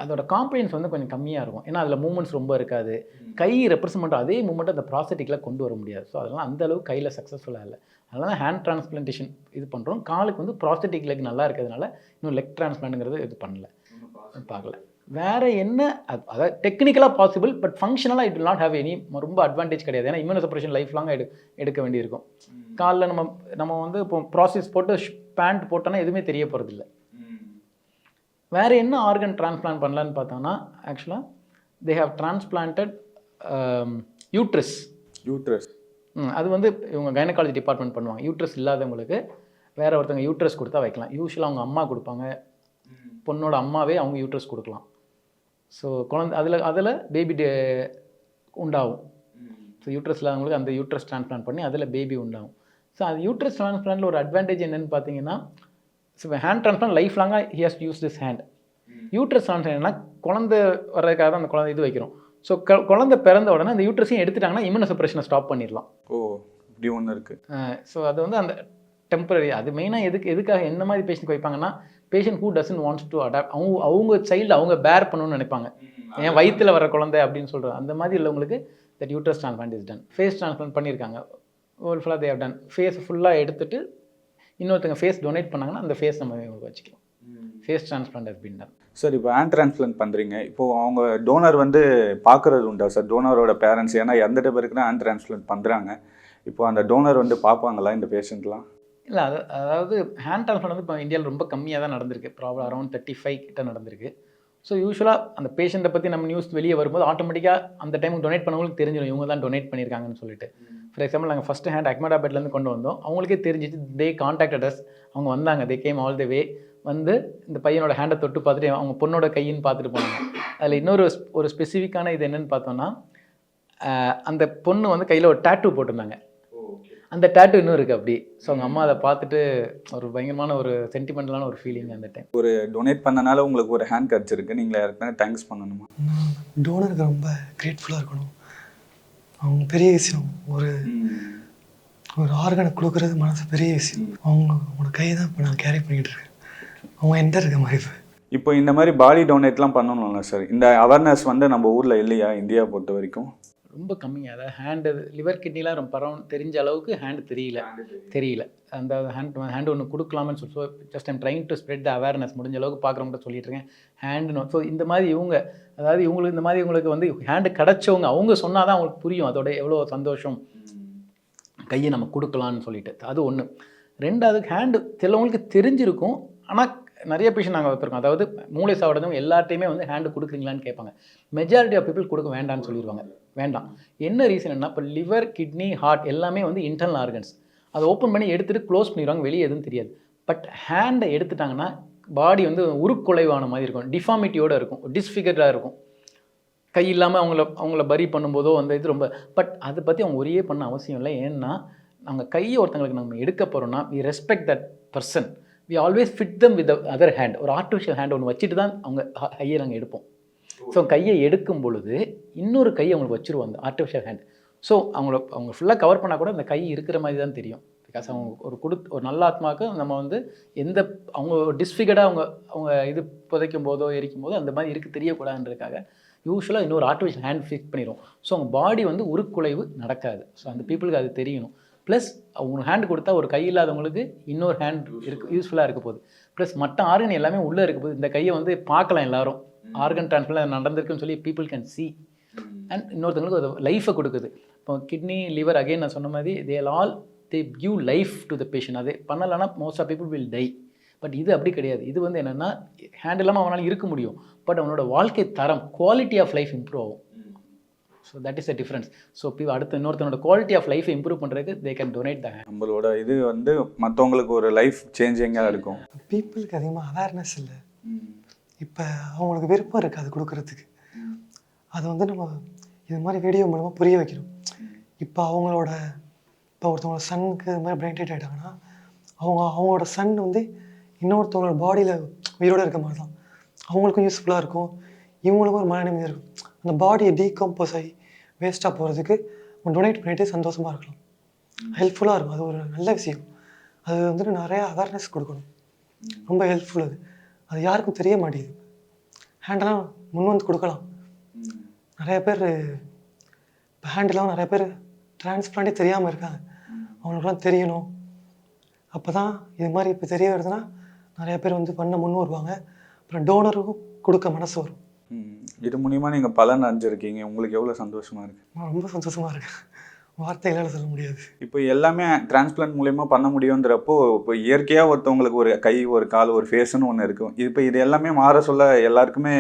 அதோட காம்ப்ளியன்ஸ் வந்து கொஞ்சம் கம்மியாக இருக்கும். ஏன்னா அதில் மூமெண்ட்ஸ் ரொம்ப இருக்காது. கை ரெப்ரசன்ட் பண்ணுற அதே மூமெண்ட்டை அந்த ப்ராஸ்தட்டிக்கில் கொண்டு வர முடியாது. ஸோ அதெல்லாம் அந்தளவுக்கு கையில் சக்ஸஸ்ஃபுல்லாக இல்லை. அதனால தான் ஹேண்ட் டிரான்ஸ்பிளான்டேஷன் இது பண்ணுறோம். காலுக்கு வந்து ப்ராஸ்தட்டிக் லெக் நல்லா இருக்கிறதுனால இன்னும் லெக் டிரான்ஸ்பிளான்ட்டுங்கிறது இது பண்ணல, பார்க்கல. வேறு என்ன அதாவது டெக்னிக்கலாக பாசிபிள், பட் ஃபங்க்ஷனலாக it will not have any ரொம்ப அட்வான்டேஜ் கிடையாது. ஏன்னா இம்யூனோசப்ரஷன் லைஃப் லாங்காக எடுக்க வேண்டியிருக்கும். காலில் நம்ம வந்து இப்போ ப்ராசஸ் போட்டு பேண்ட் போட்டோன்னா எதுவுமே தெரிய போகிறதில்ல. வேறு என்ன ஆர்கன் டிரான்ஸ்பிளான்ட் பண்ணலான்னு பார்த்தோன்னா ஆக்சுவலாக தே ஹேவ் டிரான்ஸ்பிளான்டட் யூட்ரஸ். அது வந்து இவங்க கைனகாலஜி டிபார்ட்மெண்ட் பண்ணுவாங்க. யூட்ரஸ் இல்லாதவங்களுக்கு வேறு ஒருத்தவங்க யூட்ரஸ் கொடுத்தா வைக்கலாம். யூஸ்வலாக அவங்க அம்மா கொடுப்பாங்க. பொண்ணோட அம்மாவே அவங்க யூட்ரஸ் கொடுக்கலாம். ஸோ குழந்தை அதில் பேபி உண்டாகும். ஸோ யூட்ரஸ் இல்லாதவங்களுக்கு அந்த யூட்ரஸ் டிரான்ஸ்பிளான்ட் பண்ணி அதில் பேபி உண்டாகும். ஸோ அது யூட்ரஸ் டிரான்ஸ்பிளான்ட்டில் ஒரு அட்வான்டேஜ் என்னென்னு பார்த்தீங்கன்னா, ஸோ ஹேண்ட் டிரான்ஸ்பிளான்ட் லைஃப் லாங்காக he has use this hand. Uterus transplant என்னன்னா குழந்தை வர்றதுக்காக தான் அந்த குழந்தை இது வைக்கிறோம். ஸோ குழந்தை பிறந்த உடனே அந்த யூட்ரஸையும் எடுத்துட்டாங்கன்னா இம்யூனோசப்ரஷனை ஸ்டாப் பண்ணிடலாம். ஓ, இப்படி ஒன்று இருக்குது. ஸோ அது வந்து அந்த டெம்பரரி. அது மெயினாக எதுக்காக என்ன மாதிரி பேஷண்ட் வைப்பாங்கன்னா, patient who doesn't wants to adapt. அவங்க சைல்டு அவங்க பேர் பண்ணணும்னு நினைப்பாங்க. ஏன் வயிற்றில் வர குழந்தை அப்படின்னு சொல்கிறது. அந்த மாதிரி உள்ளவங்களுக்கு that uterus transplant is done. Face transplant பண்ணியிருக்காங்க. ஓல் ஃபுல்லாக தே ஹவ் டன். ஃபேஸ் ஃபுல்லாக எடுத்துட்டு இன்னொருத்தங்க ஃபேஸ் டொனேட் பண்ணாங்கன்னா அந்த ஃபேஸ் நம்ம இவங்களுக்கு வச்சுக்கலாம். Face transplant has been done. Sir, இப்போ ஹேண்ட் டிரான்ஸ்பிளான்ட் பண்ணுறீங்க. இப்போது அவங்க டோனர் வந்து பார்க்குறது உண்டா சார்? டோனரோட பேரண்ட்ஸ், ஏன்னா எந்த பேருக்கு தான் ஹேண்ட் டிரான்ஸ்பிளான்ட் பண்ணுறாங்க. இப்போ அந்த டோனர் வந்து பார்ப்பாங்களா இந்த பேஷண்ட்லாம்? இல்லை, அதாவது ஹேண்ட் டிரான்ஸ்பிளான்ட் வந்து இப்போ இந்தியாவில் ரொம்ப கம்மியாக தான் நடந்திருக்கு. ப்ராப்ளம் அரௌண்ட் 35 கிட்ட நடந்திருக்கு. ஸோ யூஸ்வலாக அந்த பேஷண்ட்டை பற்றி நம்ம நியூஸ் வெளியே வரும்போது ஆட்டோமேட்டிக்காக அந்த டைமுக்கு டொனேட் பண்ணவங்களுக்கு தெரிஞ்சிடும் இவங்க தான் டொனேட் பண்ணியிருக்காங்கன்னு சொல்லிட்டு. ஃபார் எக்ஸாம்பிள் நாங்கள் ஃபஸ்ட்டு ஹேண்ட் அஹ்மதாபாத்லேருந்து கொண்டு வந்தோம். அவங்களுக்கே தெரிஞ்சிச்சு. தே கான்டாக்டட் அஸ். அவங்க வந்தாங்க. தே கேம் ஆல் தி வே. வந்து இந்த பையனோட ஹேண்டை தொட்டு பார்த்துட்டு அவங்க பொண்ணோட கையின்னு பார்த்துட்டு போனாங்க. அதில் இன்னொரு ஸ்பெசிஃபிக்கான இது என்னென்னு பார்த்தோன்னா, அந்த பொண்ணு வந்து கையில் ஒரு டேட்டூ போட்டிருந்தாங்க. அந்த டேட்டூ இன்னும் இருக்குது அப்படி. ஸோ அவங்க அம்மா அதை பார்த்துட்டு ஒரு பயங்கரமான ஒரு சென்டிமெண்டலான ஒரு ஃபீலிங் அந்த டைம். ஒரு டொனேட் பண்ணனால உங்களுக்கு ஒரு ஹேண்ட் கிடச்சிருக்கு. நீங்கள் யாருக்குன்னா தேங்க்ஸ் பண்ணணுமா? டோனருக்கு ரொம்ப கிரேட்ஃபுல்லாக இருக்கணும். அவங்க பெரிய விஷயம். ஒரு ஆர்கனை கொடுக்குறது மனசு பெரிய விஷயம். அவங்களோட கையை தான் இப்போ நான் கேரி பண்ணிக்கிட்டு இருக்கேன். அவங்க என்கிட்ட இருக்க மாதிரி. இப்போ இந்த மாதிரி பாடி டொனேட்லாம் பண்ணணும்ல சார்? இந்த அவேர்னஸ் வந்து நம்ம ஊரில் இல்லையா? இந்தியாவை பொறுத்த வரைக்கும் ரொம்ப கம்மியாக. அதாவது ஹேண்டு லிவர் கிட்னிலாம் ரொம்ப தெரிஞ்ச அளவுக்கு ஹேண்டு தெரியல. அந்த ஹேண்டு ஒன்று கொடுக்கலாமன்னு சொல்லி. So just I'm trying to spread the awareness. முடிஞ்ச அளவுக்கு பார்க்குறவங்கள்ட்ட சொல்லிட்டு இருக்கேன் ஹேண்டுன்னு. ஸோ இந்த மாதிரி இவங்களுக்கு இந்த மாதிரி இவங்களுக்கு வந்து ஹேண்டு கிடச்சவங்க அவங்க சொன்னால் தான் அவங்களுக்கு புரியும் அதோட எவ்வளோ சந்தோஷம் கையை நம்ம கொடுக்கலான்னு சொல்லிட்டு. அது ஒன்று. ரெண்டாவது, ஹேண்டு சிலவங்களுக்கு தெரிஞ்சிருக்கும். ஆனால் நிறைய பேஷண்ட் நாங்கள் வைத்திருக்கோம். அதாவது மூளை சாப்பிட்றவங்க எல்லாத்தையுமே வந்து ஹேண்டு கொடுக்குறீங்களான்னு கேட்பாங்க. மெஜாரிட்டி ஆஃப் பீப்புள் கொடுக்க வேண்டாம்னு சொல்லிடுவாங்க. வேண்டாம். என்ன ரீசன் என்ன, இப்போ லிவர், கிட்னி, ஹார்ட் எல்லாமே வந்து இன்டர்னல் ஆர்கன்ஸ். அதை ஓப்பன் பண்ணி எடுத்துகிட்டு க்ளோஸ் பண்ணிடுவாங்க. வெளியே எதுவும் தெரியாது. பட் ஹேண்டை எடுத்துட்டாங்கன்னா பாடி வந்து உருக்குலைவான மாதிரி இருக்கும். டிஃபார்மிட்டியோடு இருக்கும். டிஸ்ஃபிகர்டாக இருக்கும். கை இல்லாமல் அவங்கள பரி பண்ணும்போதோ அந்த இது ரொம்ப, பட் அதை பற்றி அவங்க ஒரே பண்ண அவசியம் இல்லை. ஏன்னா நாங்கள் கையை ஒருத்தங்களுக்கு நம்ம எடுக்க போகிறோம்னா we respect that person, we always fit them with other hand. ஒரு ஆர்டிஃபிஷியல் ஹேண்ட் ஒன்று வச்சுட்டு தான் அவங்க கையை நாங்கள் எடுப்போம். ஸோ கையை எடுக்கும் பொழுது இன்னொரு கையை அவங்களுக்கு வச்சுருவோம் அந்த ஆர்டிஃபிஷியல் ஹேண்ட். ஸோ அவங்க ஃபுல்லாக கவர் பண்ணால் கூட அந்த கை இருக்கிற மாதிரி தான் தெரியும். பிகாஸ் அவங்க ஒரு நல்ல ஆத்மாவுக்கு நம்ம வந்து அவங்க டிஸ்ஃபிகர்டாக அவங்க இது புதைக்கும் போதோ எரிக்கும் போதோ அந்த மாதிரி தெரியக்கூடாதுன்றதுக்காக யூஸ்வலாக இன்னொரு ஆர்டிஃபிஷியல் ஹேண்ட் ஃபிக்ஸ் பண்ணிடும். ஸோ அவங்க பாடி வந்து உருக்குலைவு நடக்காது. ஸோ அந்த பீப்புளுக்கு அது தெரியணும். ப்ளஸ் அவங்க ஹேண்ட் கொடுத்தா ஒரு கை இல்லாதவங்களுக்கு இன்னொரு ஹேண்ட் யூஸ்ஃபுல்லாக இருக்க போகுது. ப்ளஸ் மற்ற ஆர்கன் எல்லாமே உள்ளே இருக்க போகுது. இந்த கையை வந்து பார்க்கலாம் எல்லாரும், ஆர்கன் டிரான்ஸ்பிளான்ட் நடந்திருக்குன்னு சொல்லி பீப்புள் கேன் சி. அண்ட் இன்னொருத்தவங்களுக்கு அது லைஃபை கொடுக்குது. இப்போ கிட்னி, லிவர், அகைன் நான் சொன்ன மாதிரி they give life to the patient. அது பண்ணலைன்னா most of people will die. But இது அப்படி கிடையாது. இது வந்து என்னென்னா ஹேண்ட் இல்லாமல் அவனால் இருக்க முடியும், பட் அவனோட வாழ்க்கை தரம், குவாலிட்டி ஆஃப் லைஃப் இம்ப்ரூவ் ஆகும். So that is the difference. So அடுத்த இன்னொருத்தனோட குவாலிட்டி ஆஃப் லைஃபை இம்ப்ரூவ் பண்ணுறதுக்கு தே கேன் டொனேட் த ஹேண்ட். நம்மளோட இது வந்து மற்றவங்களுக்கு ஒரு லைஃப் சேஞ்சிங்காக இருக்கும். பீப்புளுக்கு அதிகமாக அவேர்னஸ் இல்லை. இப்போ அவங்களுக்கு விருப்பம் இருக்குது அது கொடுக்குறதுக்கு. அது வந்து நம்ம இது மாதிரி வீடியோ மூலமாக புரிய வைக்கணும். இப்போ ஒருத்தவங்களோட சன்னுக்கு இது மாதிரி பிரைன் டெட் ஆகிட்டாங்கன்னா அவங்களோட சன் வந்து இன்னொருத்தவங்களோட பாடியில் உயிரோடு இருக்க மாதிரி தான் அவங்களுக்கும் யூஸ்ஃபுல்லாக இருக்கும், இவங்களுக்கும் ஒரு மன நிம்மதியாக இருக்கும். அந்த பாடியை டீகம்போஸ் ஆகி வேஸ்ட்டாக போகிறதுக்கு அவங்க டொனேட் பண்ணிவிட்டு சந்தோஷமாக இருக்கலாம், ஹெல்ப்ஃபுல்லாக இருக்கும். அது ஒரு நல்ல விஷயம். அது வந்துட்டு நிறையா அவேர்னஸ் கொடுக்கணும், ரொம்ப ஹெல்ப்ஃபுல். அது யாருக்கும் தெரிய மாட்டேங்குது. ஹேண்டெல்லாம் முன் வந்து கொடுக்கலாம். நிறைய பேர் இப்போ ஹேண்டெல்லாம் நிறைய பேர் டிரான்ஸ்பிளான்ட்டே தெரியாமல் இருக்காங்க. அவங்களுக்குலாம் தெரியணும். அப்போ தான் இது மாதிரி இப்போ தெரிய வருதுன்னா நிறைய பேர் வந்து பண்ண முன் வருவாங்க. அப்புறம் டோனருக்கும் கொடுக்க மனசு வரும். இது மூலிமா நீங்கள் பலன் அடைஞ்சிருக்கீங்க, உங்களுக்கு எவ்வளோ சந்தோஷமாக இருக்குது? ரொம்ப சந்தோஷமாக இருக்குது, வார்த்தைகளால் சொல்ல முடியாது. இப்போ எல்லாமே டிரான்ஸ்பிளான்ட் மூலயமா பண்ண முடியுன்றப்போ இப்போ இயற்கையாக ஒருத்தவங்களுக்கு ஒரு கை, ஒரு கால், ஒரு ஃபேஸ்ன்னு ஒன்று இருக்கும். இப்போ இது எல்லாமே மாற சொல்ல எல்லாருக்குமே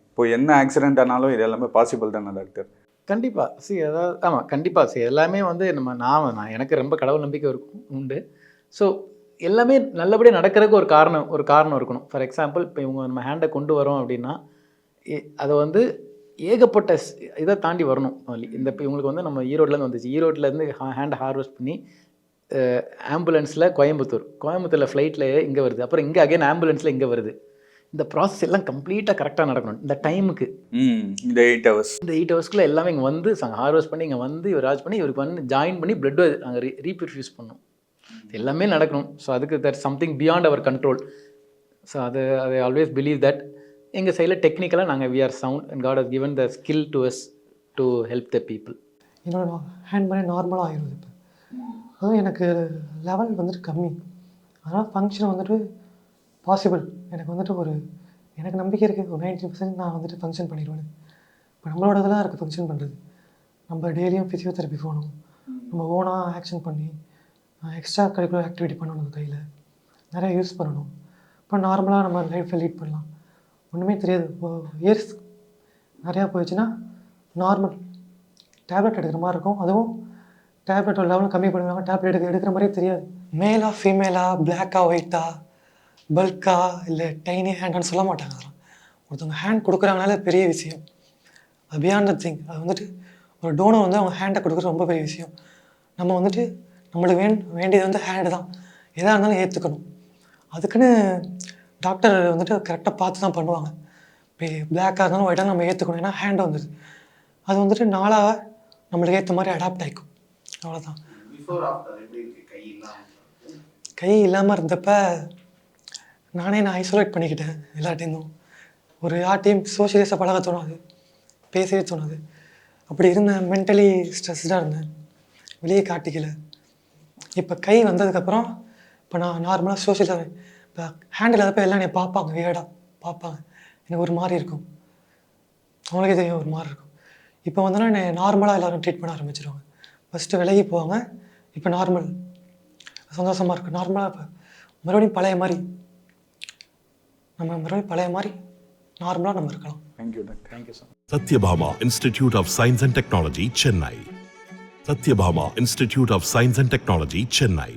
இப்போ என்ன ஆக்சிடென்ட் ஆனாலும் இது எல்லாமே பாசிபிள் தானே டாக்டர்? கண்டிப்பாக அதாவது ஆமாம், கண்டிப்பாக எல்லாமே வந்து நான் எனக்கு ரொம்ப கடவுள் நம்பிக்கை உண்டு. ஸோ எல்லாமே நல்லபடியாக நடக்கிறதுக்கு ஒரு காரணம் இருக்கணும். ஃபார் எக்ஸாம்பிள் இப்போ இவங்க நம்ம ஹேண்டை கொண்டு வரோம் அப்படின்னா அதை வந்து ஏகப்பட்ட இதை தாண்டி வரணும். இந்த இப்போ இவங்களுக்கு வந்து நம்ம ஈரோட்லேருந்து வந்துச்சு, ஈரோட்லேருந்து ஹேண்டை ஹார்வெஸ்ட் பண்ணி ஆம்புலன்ஸில் கோயம்புத்தூரில் ஃப்ளைட்டில் இங்கே வருது, அப்புறம் இங்கே அகைன் ஆம்புலன்ஸில் இங்கே வருது. இந்த ப்ராசஸ் எல்லாம் கம்ப்ளீட்டாக கரெக்டாக நடக்கணும். இந்த டைமுக்கு இந்த 8 ஹவர்ஸ்க்குள்ளே எல்லாமே இங்கே வந்து ஹார்வெஸ்ட் பண்ணி இங்கே வந்து ராஜ் பண்ணி இவருக்கு வந்து ஜாயின் பண்ணி பிளட் நாங்கள் ரீப்யூரிஃப்யூஸ் பண்ணோம். எல்லாமே நடக்கணும். ஸோ அதுக்கு that something beyond our control. So அதை ஆல்வேஸ் பிலீவ் தட் எங்கள் சைடில் டெக்னிக்கலாக நாங்கள் we are sound and God has given the skill to us to help the people. என்னோட ஹேண்ட் பண்ணி நார்மலாக ஆகிடுது. இப்போ அதுவும் எனக்கு லெவல் வந்துட்டு கம்மி, அதனால் ஃபங்க்ஷன் வந்துட்டு பாசிபிள். எனக்கு வந்துட்டு எனக்கு நம்பிக்கை இருக்குது, ஒரு 90% நான் வந்துட்டு ஃபங்க்ஷன் பண்ணிடுவேன். இப்போ நம்மளோட இதெல்லாம் இருக்குது ஃபங்க்ஷன் பண்ணுறது. நம்ம டெய்லியும் ஃபிசியோதெரப்பி போகணும், நம்ம ஓனாக ஆக்ஷன் பண்ணி எக்ஸ்ட்ரா கரிக்குலர் ஆக்டிவிட்டி பண்ணணும், கையில் நிறையா யூஸ் பண்ணணும். இப்போ நார்மலாக நம்ம லைஃப்பை லீட் பண்ணலாம், ஒன்றுமே தெரியாது. இப்போது இயர்ஸ் நிறையா போயிடுச்சுன்னா நார்மல் டேப்லெட் எடுக்கிற மாதிரி இருக்கும். அதுவும் டேப்லெட்டோட லெவலும் கம்மி பண்ணுவாங்க, டேப்லெட் எடுக்கிற மாதிரியே தெரியாது. மேலாக ஃபீமேலாக, பிளாக்காக ஒயிட்டாக, பல்கா இல்லை டைனி ஹேண்டான்னு சொல்ல மாட்டாங்க. அதெல்லாம் ஒருத்தவங்க ஹேண்ட் கொடுக்குறாங்கனால பெரிய விஷயம். அது பியாண்ட் த திங். அது வந்துட்டு ஒரு டோனர் வந்து அவங்க ஹேண்டை கொடுக்குறது ரொம்ப பெரிய விஷயம். நம்ம வந்துட்டு நம்மளுக்கு வேண்டியது வந்து ஹேண்டு தான், எதாக இருந்தாலும் ஏற்றுக்கணும். அதுக்குன்னு டாக்டர் வந்துட்டு கரெக்டாக பார்த்து தான் பண்ணுவாங்க. இப்போ பிளாக்காக இருந்தாலும் ஒயிட்டாக நம்ம ஏற்றுக்கணும், ஏன்னா ஹேண்டு வந்துடுது. அது வந்துட்டு நாளாக நம்மளுக்கு ஏற்ற மாதிரி அடாப்ட் ஆகிக்கும், அவ்வளோதான். கை இல்லாமல் இருந்தப்ப நானே ஐசோலேட் பண்ணிக்கிட்டேன் எல்லாத்தையும். ஒரு யார்ட்டையும் சோஷியலைஸாக பழக தோணாது, பேசவே தோணாது. அப்படி இருந்தேன், மென்டலி ஸ்ட்ரெஸ்டாக இருந்தேன், வெளியே காட்டிக்கல. இப்போ கை வந்ததுக்கப்புறம் இப்போ நான் நார்மலாக சோஷியலாக இப்போ ஹேண்ட் இல்லாதப்போ எல்லாம் என்னை பார்ப்பாங்க, வியர்டாக பார்ப்பாங்க, எனக்கு ஒரு மாதிரி இருக்கும், அவங்களுக்கே தெரியும் ஒரு மாதிரி இருக்கும். இப்போ வந்தோன்னா என்னை நார்மலாக எல்லோரும் ட்ரீட் பண்ண ஆரம்பிச்சிருவாங்க. ஃபஸ்ட்டு விலகி போவாங்க, இப்போ நார்மல், சந்தோஷமாக இருக்கும். நார்மலாக இப்போ மறுபடியும் பழைய மாதிரி நார்மலாக நம்ம இருக்கலாம். Thank you doctor. Thank you sir. Satyabhama Institute of Science and Technology, Chennai. Satyabhama Institute of Science and Technology, Chennai.